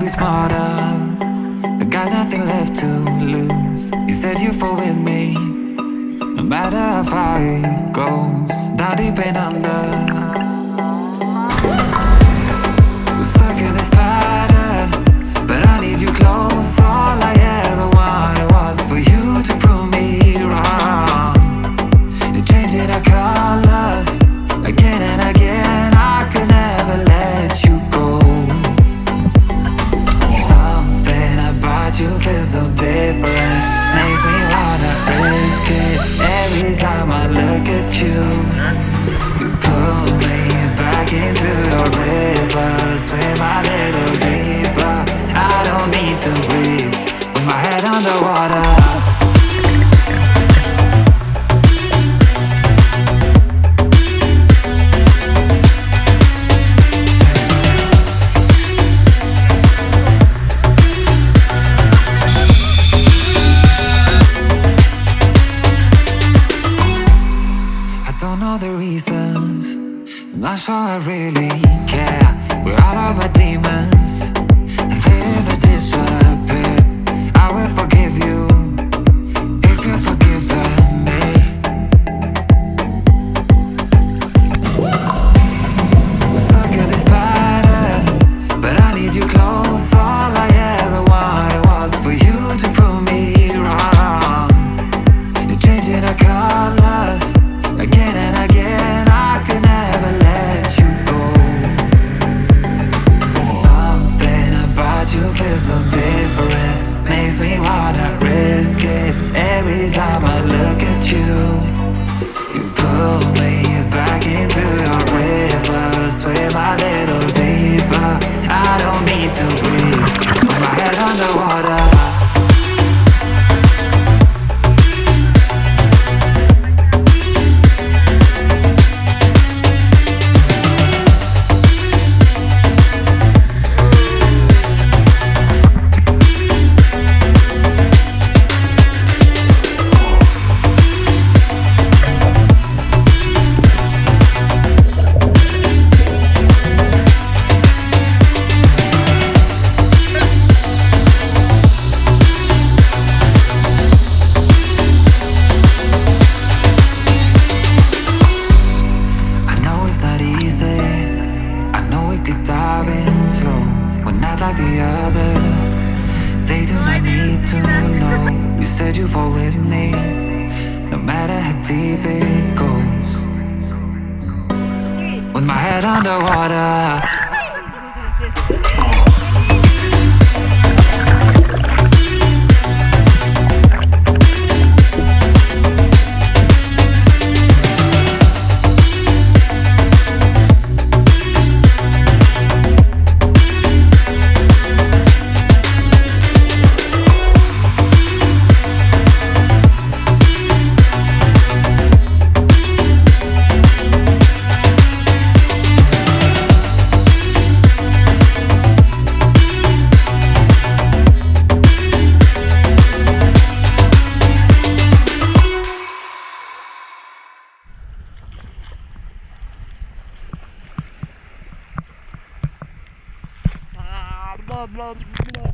be smarter. I got nothing left to lose. You said you fall with me, no matter how far it goes. Down deep and under, we're stuck in this pattern, but I need you close. All I ever wanted was for you to prove me wrong. You're changing our colors again and again. I could never let you go. Something about you feels so different, makes me wanna risk it. Every time I look at you, you pull me back into your river. Swim a little deeper, I don't need to breathe with my head underwater. Don't know the reasons, I'm not sure I really care. We're all of our demons, and they never disappear. I will forgive you if you've forgiven me. We're stuck in this pattern, but I need you close. All I ever wanted was for you to prove me wrong. You're changing our colors again and again. I could never let you go. Something about you feels so different, makes me wanna risk it. Every time I look at you, you pull me back into your river. Swim a little deeper, I don't need to breathe with my head underwater. Like the others, they do not need to know. You said you fall with me, no matter how deep it goes. With my head underwater. Blah, blah, blah.